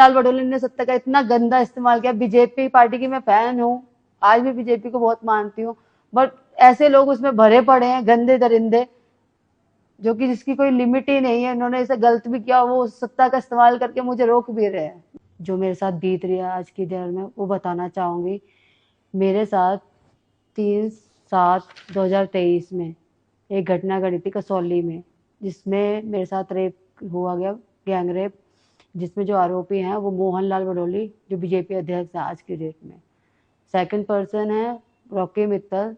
लाल बडोले ने सत्ता का इतना गंदा इस्तेमाल किया। बीजेपी पार्टी की मैं फैन हूँ, आज भी बीजेपी को बहुत मानती हूँ, बट ऐसे लोग उसमें भरे पड़े हैं, गंदे दरिंदे, जो कि जिसकी कोई लिमिट ही नहीं है। इन्होंने इसे गलत भी किया, वो सत्ता का इस्तेमाल करके मुझे रोक भी रहे हैं। जो मेरे साथ बीत रही है आज की डेट में वो बताना चाहूंगी। मेरे साथ 3/7/2023 में एक घटना घटी थी कसौली में, जिसमें मेरे साथ रेप हुआ गया, गैंग रेप, जिसमें जो आरोपी हैं वो मोहन लाल बडोली, जो बीजेपी अध्यक्ष है आज की डेट में। सेकंड पर्सन है रॉकी मित्तल,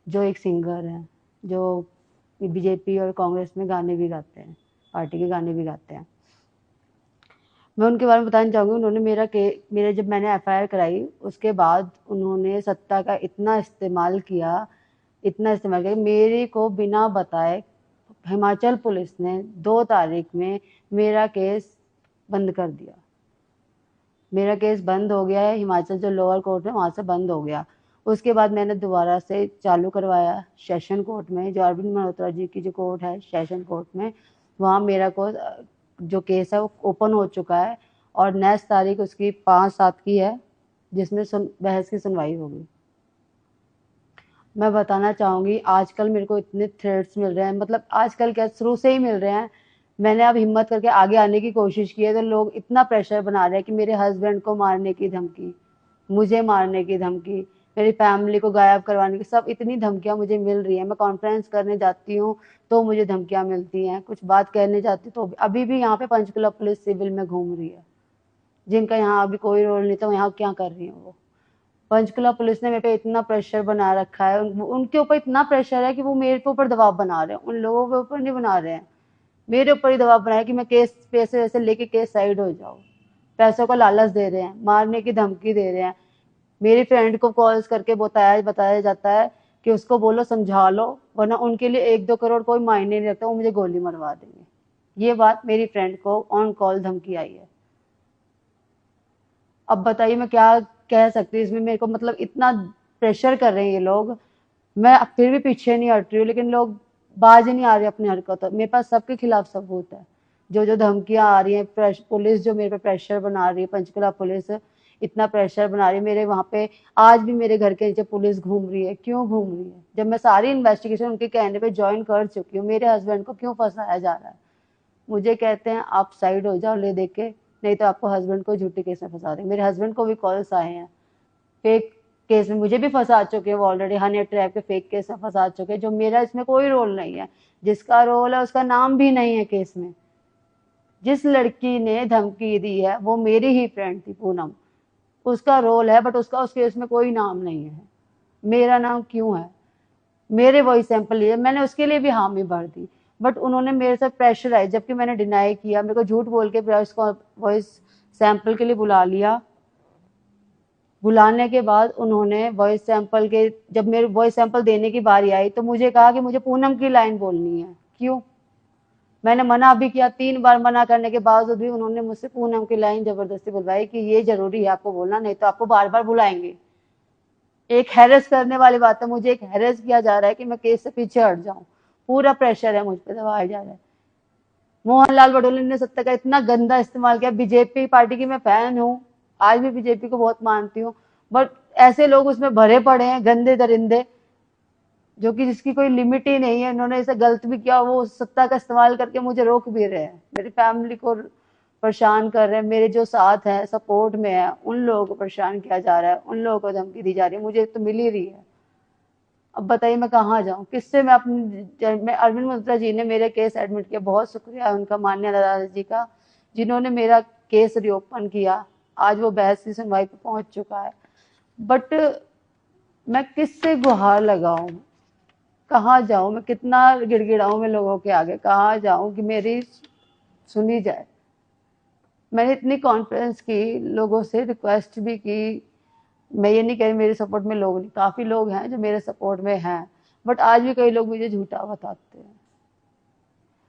जो एक सिंगर है, जो बीजेपी और कांग्रेस में गाने भी गाते हैं, पार्टी के गाने भी गाते हैं। मैं उनके बारे में बताना चाहूँगी। उन्होंने मेरे जब मैंने एफआईआर कराई उसके बाद उन्होंने सत्ता का इतना इस्तेमाल किया, मेरे को बिना बताए हिमाचल पुलिस ने 2 तारीख में मेरा केस बंद कर दिया। मेरा केस बंद हो गया है, हिमाचल जो लोअर कोर्ट है वहाँ से बंद हो गया। उसके बाद मैंने दोबारा से चालू करवाया सेशन कोर्ट में, जो अरविंद मल्होत्रा जी की जो कोर्ट है सेशन कोर्ट में, वहाँ मेरा को जो केस है वो ओपन हो चुका है और नेक्स्ट तारीख उसकी 5/7 की है, जिसमें बहस की सुनवाई होगी। मैं बताना चाहूँगी, आजकल मेरे को इतने थ्रेट्स मिल रहे हैं, मतलब आजकल क्या, शुरू से ही मिल रहे हैं। मैंने अब हिम्मत करके आगे आने की कोशिश की है तो लोग इतना प्रेशर बना रहे हैं कि मेरे हस्बैंड को मारने की धमकी, मुझे मारने की धमकी, मेरी फैमिली को गायब करवाने की, सब इतनी धमकियां मुझे मिल रही हैं। मैं कॉन्फ्रेंस करने जाती हूँ तो मुझे धमकियां मिलती हैं, कुछ बात कहने जाती तो अभी भी यहाँ पे पंचकुला पुलिस सिविल में घूम रही है, जिनका यहाँ अभी कोई रोल नहीं था, यहाँ क्या कर रही है वो। पंचकुला पुलिस ने मेरे पे इतना प्रेशर बना रखा है, उनके ऊपर इतना प्रेशर है कि वो मेरे के ऊपर दबाव बना रहे हैं, उन लोगों के ऊपर नहीं बना रहे हैं, मेरे ऊपर ही दबाव बनाया कि मैं केस पैसे वैसे लेके केस साइड हो जाऊं। पैसों का लालच दे रहे हैं, मारने की धमकी दे रहे हैं। मेरी फ्रेंड को कॉल्स करके बताया जाता है कि उसको बोलो समझा लो, वरना उनके लिए 1-2 करोड़ कोई मायने नहीं रखता, वो मुझे गोली मरवा देंगे। ये बात मेरी फ्रेंड को ऑन कॉल धमकी आई है। अब बताइए मैं क्या कह सकती हूँ इसमें, मेरे को मतलब इतना प्रेशर कर रहे हैं ये लोग, मैं फिर भी पीछे नहीं हट रही हूँ, लेकिन लोग बाज नहीं आ रहे अपनी हरकतों। मेरे पास सबके खिलाफ सबूत है, जो जो धमकियां आ रही हैं, पुलिस जो मेरे पे प्रेशर बना रही है, पंचकुला पुलिस इतना प्रेशर बना रही है मेरे वहां पे। आज भी मेरे घर के नीचे पुलिस घूम रही है, क्यों घूम रही है, जब मैं सारी इन्वेस्टिगेशन उनके कहने पे ज्वाइन कर चुकी हूँ। मेरे हस्बैंड को क्यों फंसाया जा रहा है? मुझे कहते हैं आप साइड हो जाओ ले दे के, नहीं तो आपको हस्बैंड को झूठे केस में फंसा देंगे। मेरे हस्बैंड को भी कॉल्स आए हैं, फेक केस में मुझे भी फंसा चुके हैं वो, ऑलरेडी हनी ट्रैप के फेक केस में फंसा चुके हैं, जो मेरा इसमें कोई रोल नहीं है। जिसका रोल है उसका नाम भी नहीं है केस में। जिस लड़की ने धमकी दी है वो मेरी ही फ्रेंड थी पूनम, उसका रोल है, बट उसका उस केस में कोई नाम नहीं है। मेरा नाम क्यों है? मेरे वॉइस सैंपल लिए, मैंने उसके लिए भी हामी भर दी, बट उन्होंने मेरे से प्रेशर आए, जबकि मैंने डिनाई किया, मेरे को झूठ बोल के वॉइस सैंपल के लिए बुला लिया। बुलाने के बाद उन्होंने वॉइस सैंपल के, जब मेरे वॉइस सैंपल देने की बारी आई तो मुझे कहा कि मुझे पूनम की लाइन बोलनी है। क्यों? मैंने मना भी किया, 3 बार मना करने के बावजूद भी उन्होंने मुझसे पूनम की लाइन जबरदस्ती बुलवाई कि ये जरूरी है आपको बोलना, नहीं तो आपको बार बार बुलाएंगे। एक हैरेस करने वाली बात है, मुझे एक हैरेस किया जा रहा है कि मैं केस से पीछे हट जाऊं, पूरा प्रेशर है मुझ पर दबाया जा रहा है। मोहन लाल बडोले ने सत्ता का इतना गंदा इस्तेमाल किया। बीजेपी पार्टी की मैं फैन हूँ, आज भी बीजेपी को बहुत मानती हूँ, बट ऐसे लोग उसमें भरे पड़े हैं, गंदे दरिंदे, जो कि जिसकी कोई लिमिट ही नहीं है। इन्होंने इसे गलत भी किया, वो सत्ता का इस्तेमाल करके मुझे रोक भी रहे हैं, मेरी फैमिली को परेशान कर रहे हैं, मेरे जो साथ हैं सपोर्ट में है उन लोगों को परेशान किया जा रहा है, उन लोगों को धमकी दी जा रही है, मुझे तो मिल ही रही है। अब बताइए मैं कहाँ जाऊँ, किससे मैं मैं अरविंद मल्होत्रा जी ने मेरे केस एडमिट किया, बहुत शुक्रिया उनका, माननीय अदालत जी का, जिन्होंने मेरा केस रिओपन किया। आज वो बहस की सुनवाई पे पहुंच चुका है, बट मैं किससे गुहार लगाऊं, कहाँ जाऊं, मैं कितना गिड़गिड़ाऊं मैं लोगों के आगे, कहाँ जाऊं कि मेरी सुनी जाए। मैंने इतनी कॉन्फ्रेंस की, लोगों से रिक्वेस्ट भी की, मैं ये नहीं कह रही मेरे सपोर्ट में लोग नहीं, काफी लोग हैं जो मेरे सपोर्ट में हैं, बट आज भी कई लोग मुझे झूठा बताते हैं।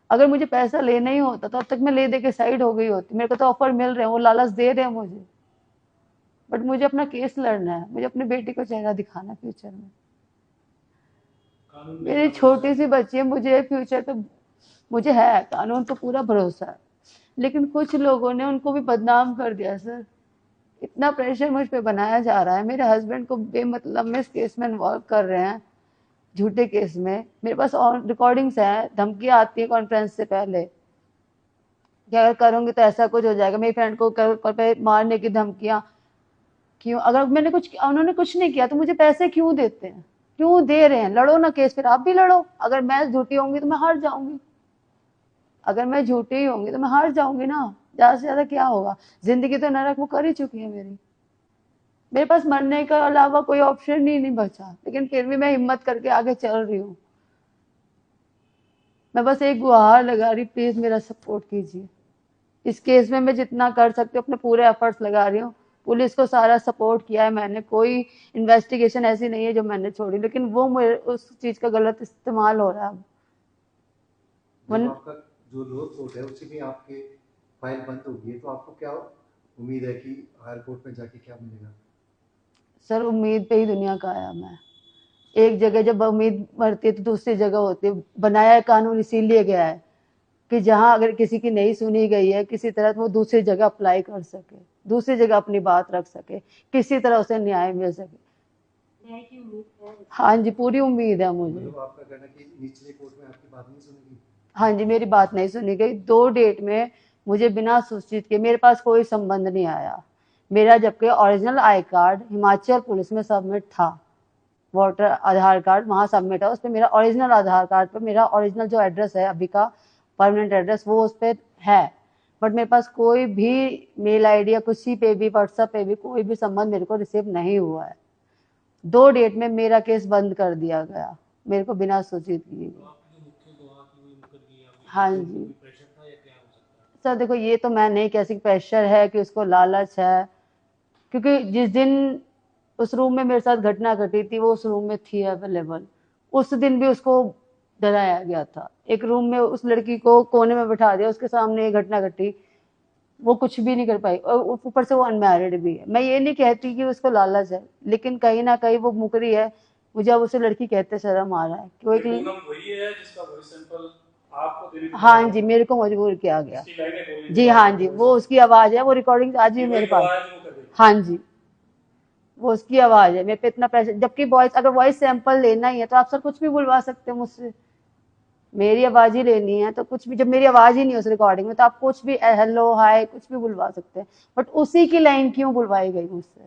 अगर मुझे पैसा लेना ही होता तो अब तक मैं ले दे के साइड हो गई होती। मेरे को तो ऑफर मिल रहे हैं, वो लालच दे रहे हैं मुझे, बट मुझे अपना केस लड़ना है, मुझे अपनी बेटी को चेहरा दिखाना फ्यूचर में। मेरी छोटी सी बच्ची है, मुझे फ्यूचर पे मुझे है, कानून पे पूरा भरोसा है, लेकिन कुछ लोगों ने उनको भी बदनाम कर दिया सर। इतना प्रेशर मुझ पे बनाया जा रहा है, मेरे हस्बैंड को बेमतलब में इस केस में इन्वॉल्व कर रहे हैं, झूठे केस में। मेरे पास और रिकॉर्डिंग्स हैं, धमकियां आती है कॉन्फ्रेंस से पहले कि अगर करूंगी तो ऐसा कुछ हो जाएगा। मेरी फ्रेंड को कल पे मारने की धमकियां। क्यों? अगर मैंने कुछ, उन्होंने कुछ नहीं किया तो मुझे पैसे क्यों देते हैं? क्यों दे रहे हैं? लड़ो ना केस, फिर आप भी लड़ो। अगर मैं झूठी होंगी तो मैं हार जाऊंगी, अगर मैं झूठी होंगी तो मैं हार जाऊंगी ना। ज्यादा से ज्यादा क्या होगा? जिंदगी तो नरक वो कर ही चुकी है मेरी। मेरे पास मरने का अलावा कोई ऑप्शन ही नहीं बचा, लेकिन फिर भी मैं हिम्मत करके आगे चल रही हूँ। मैं बस एक गुहार लगा रही, प्लीज मेरा सपोर्ट कीजिए। इस केस में मैं जितना कर सकती हूँ अपने पूरे एफर्ट्स लगा रही हूँ। पुलिस को सारा सपोर्ट किया है मैंने, कोई इन्वेस्टिगेशन ऐसी नहीं है जो मैंने छोड़ी, लेकिन वो मेरे उस चीज का गलत इस्तेमाल हो रहा है। जब आपका जो लोअर कोर्ट है उसी में आपके फाइल बंद होगी है, तो आपको क्या उम्मीद है कि हायर कोर्ट में जाके क्या मिलेगा? सर उम्मीद पे ही दुनिया का आया मैं। एक जगह जब उम्मीद मरती है तो दूसरी जगह होती है। बनाया है कानून इसीलिए गया है कि जहां अगर किसी की नहीं सुनी गई है किसी तरह, तो वो दूसरी जगह अप्लाई कर सके, दूसरी जगह अपनी बात रख सके, किसी तरह उसे न्याय मिल सके। न्याय की उम्मीद है। हाँ जी, पूरी उम्मीद है मुझे। मतलब आपका कहना है कि निचले कोर्ट में आपकी बात नहीं सुनेगी? हाँ जी, मेरी बात नहीं सुनी गई। 2 डेट में मुझे बिना सूचित के, मेरे पास कोई संबंध नहीं आया मेरा, जबकि original I card Himachal police में सबमिट था। वोटर आधार कार्ड वहां सबमिट है, उस पर मेरा ओरिजिनल आधार कार्ड पे मेरा ओरिजिनल जो एड्रेस है अभी का परमानेंट एड्रेस वो उस पर है। बट मेरे पास कोई भी मेल आईडी या किसी पे भी व्हाट्सएप पे भी कोई भी संबंध मेरे को रिसीव नहीं हुआ है। 2 डेट में मेरा केस बंद कर दिया गया, मेरे को बिना सूचित किए। हाँ जी सर, देखो ये तो मैं नहीं कह सकती प्रेशर है कि उसको लालच है, क्योंकि जिस दिन उस रूम में मेरे साथ घटना घटी थी वो उस रूम में थी अवेलेबल। उस दिन भी उसको डराया गया था। एक रूम में उस लड़की को कोने में बैठा दिया, उसके सामने ये घटना घटी, वो कुछ भी नहीं कर पाई, और ऊपर से वो अनमैरिड भी है। मैं ये नहीं कहती कि उसको लालच है, लेकिन कहीं ना कहीं वो मुकरी है। मुझे अब उसे लड़की कहते शर्म आ रहा है कि वो एक वही है जिसका वॉइस सैंपल आपको देने को। हाँ जी, मेरे को मजबूर किया गया जी। हाँ जी, वो उसकी आवाज है, वो रिकॉर्डिंग आज भी मेरे पास। हाँ जी, वो उसकी आवाज है। मेरे पे इतना प्रेशर, जबकि वॉइस, अगर वॉइस सैंपल लेना ही है तो आप सर कुछ भी बुलवा सकते हो मुझसे। मेरी आवाज ही लेनी है तो कुछ भी, जब मेरी आवाज ही नहीं है उस रिकॉर्डिंग में तो आप कुछ भी हेलो हाय कुछ भी बुलवा सकते हैं। बट उसी की लाइन क्यों बुलवाई गई मुझसे?